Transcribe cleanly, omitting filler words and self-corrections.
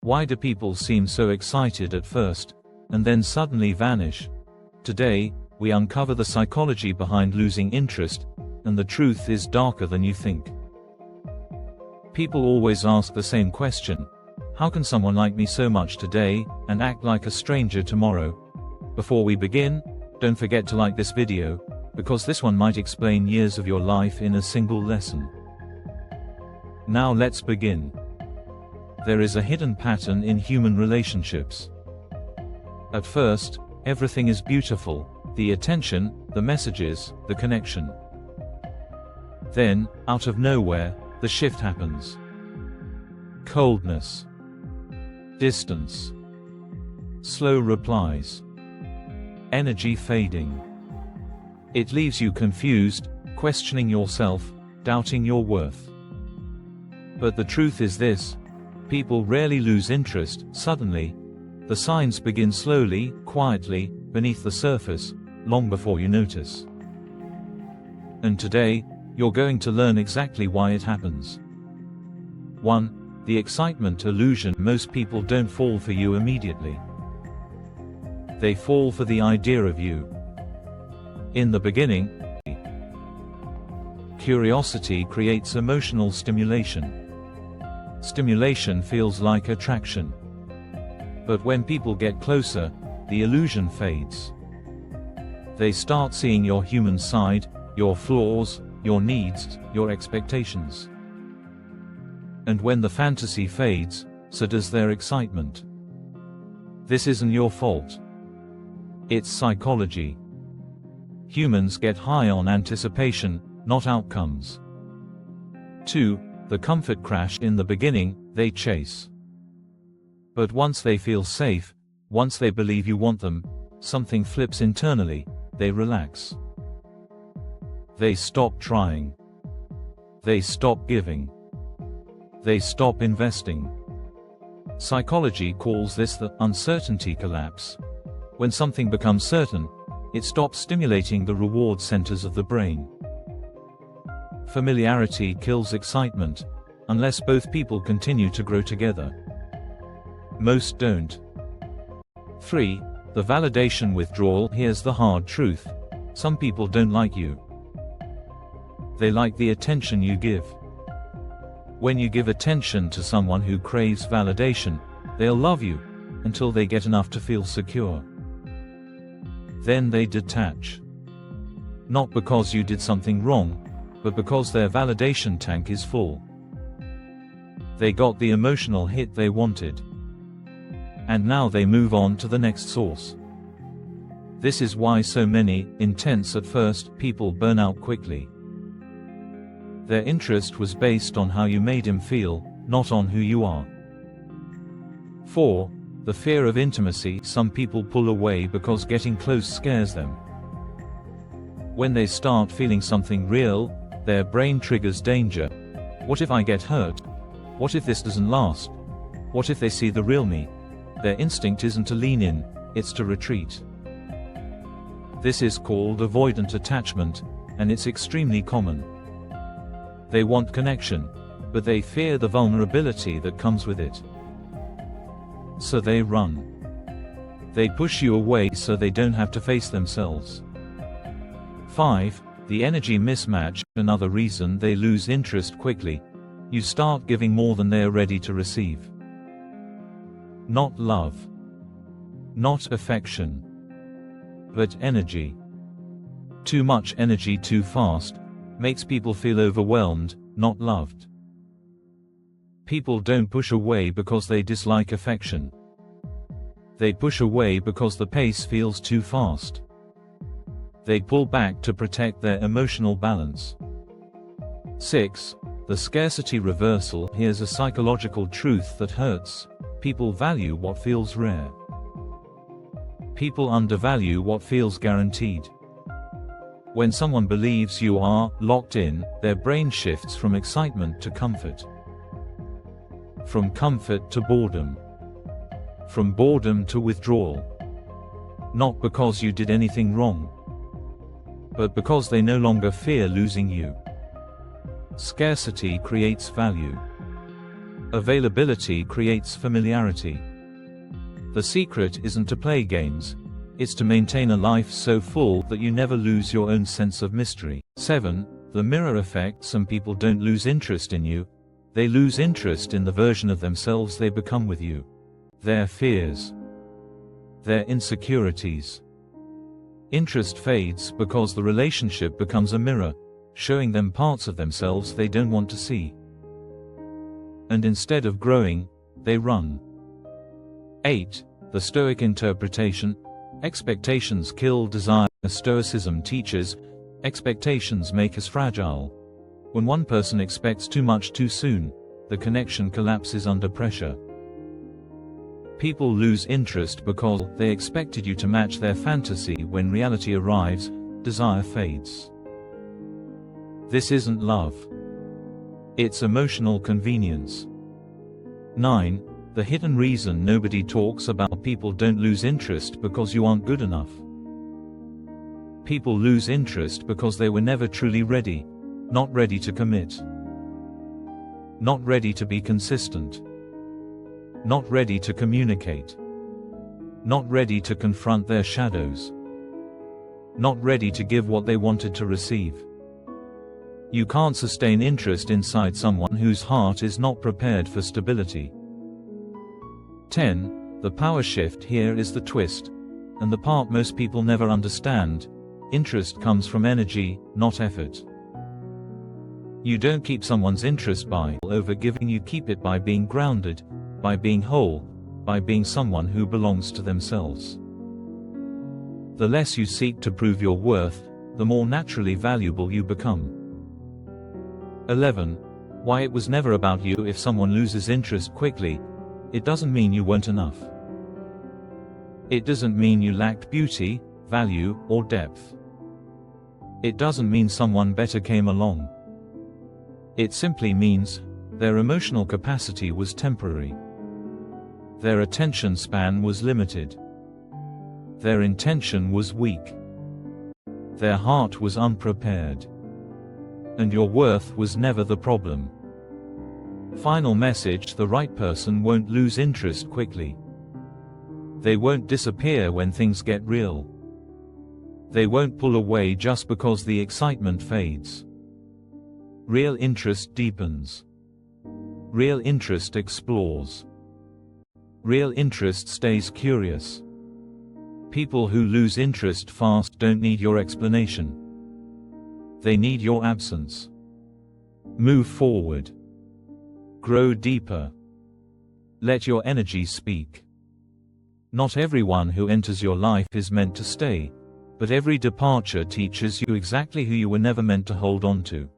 Why do people seem so excited at first, and then suddenly vanish? Today, we uncover the psychology behind losing interest, and the truth is darker than you think. People always ask the same question: how can someone like me so much today, and act like a stranger tomorrow? Before we begin, don't forget to like this video, because this one might explain years of your life in a single lesson. Now let's begin. There is a hidden pattern in human relationships. At first, everything is beautiful: the attention, the messages, the connection. Then, out of nowhere, the shift happens. Coldness. Distance. Slow replies. Energy fading. It leaves you confused, questioning yourself, doubting your worth. But the truth is this: people rarely lose interest suddenly. The signs begin slowly, quietly, beneath the surface, long before you notice. And today, you're going to learn exactly why it happens. 1. The excitement illusion. Most people don't fall for you immediately. They fall for the idea of you. In the beginning, curiosity creates emotional stimulation. Stimulation feels like attraction. But when people get closer, the illusion fades. They start seeing your human side, your flaws, your needs, your expectations. And when the fantasy fades, so does their excitement. This isn't your fault. It's psychology. Humans get high on anticipation, not outcomes. 2. The comfort crash. In the beginning, they chase. But once they feel safe, once they believe you want them, something flips internally. They relax. They stop trying. They stop giving. They stop investing. Psychology calls this the uncertainty collapse. When something becomes certain, it stops stimulating the reward centers of the brain. Familiarity kills excitement, unless both people continue to grow together. Most don't. 3. The validation withdrawal. Here's the hard truth: some people don't like you. They like the attention you give. When you give attention to someone who craves validation, they'll love you, until they get enough to feel secure. Then they detach. Not because you did something wrong, but because their validation tank is full. They got the emotional hit they wanted. And now they move on to the next source. This is why so many, intense at first, people burn out quickly. Their interest was based on how you made him feel, not on who you are. 4. The fear of intimacy. Some people pull away because getting close scares them. When they start feeling something real, their brain triggers danger. What if I get hurt? What if this doesn't last? What if they see the real me? Their instinct isn't to lean in, it's to retreat. This is called avoidant attachment, and it's extremely common. They want connection, but they fear the vulnerability that comes with it. So they run. They push you away so they don't have to face themselves. 5. The energy mismatch. Another reason they lose interest quickly: you start giving more than they're ready to receive. Not love. Not affection. But energy. Too much energy too fast makes people feel overwhelmed, not loved. People don't push away because they dislike affection. They push away because the pace feels too fast. They pull back to protect their emotional balance. 6. The scarcity reversal. Here's a psychological truth that hurts: people value what feels rare. People undervalue what feels guaranteed. When someone believes you are locked in, their brain shifts from excitement to comfort. From comfort to boredom. From boredom to withdrawal. Not because you did anything wrong, but because they no longer fear losing you. Scarcity creates value. Availability creates familiarity. The secret isn't to play games, it's to maintain a life so full that you never lose your own sense of mystery. 7. The mirror effect. Some people don't lose interest in you, they lose interest in the version of themselves they become with you. Their fears, their insecurities. Interest fades because the relationship becomes a mirror, showing them parts of themselves they don't want to see. And instead of growing, they run. 8. The Stoic interpretation. Expectations kill desire. Stoicism teaches, expectations make us fragile. When one person expects too much too soon, the connection collapses under pressure. People lose interest because they expected you to match their fantasy. When reality arrives, desire fades. This isn't love. It's emotional convenience. 9. The hidden reason nobody talks about. People don't lose interest because you aren't good enough. People lose interest because they were never truly ready, not ready to commit, not ready to be consistent, not ready to communicate, not ready to confront their shadows, not ready to give what they wanted to receive. You can't sustain interest inside someone whose heart is not prepared for stability. 10. The power shift. Here is the twist, and the part most people never understand. Interest comes from energy, not effort. You don't keep someone's interest by overgiving, you keep it by being grounded, by being whole, by being someone who belongs to themselves. The less you seek to prove your worth, the more naturally valuable you become. 11. Why it was never about you. If someone loses interest quickly, it doesn't mean you weren't enough. It doesn't mean you lacked beauty, value, or depth. It doesn't mean someone better came along. It simply means their emotional capacity was temporary. Their attention span was limited. Their intention was weak. Their heart was unprepared. And your worth was never the problem. Final message. The right person won't lose interest quickly. They won't disappear when things get real. They won't pull away just because the excitement fades. Real interest deepens. Real interest explores. Real interest stays curious. People who lose interest fast don't need your explanation. They need your absence. Move forward. Grow deeper. Let your energy speak. Not everyone who enters your life is meant to stay, but every departure teaches you exactly who you were never meant to hold on to.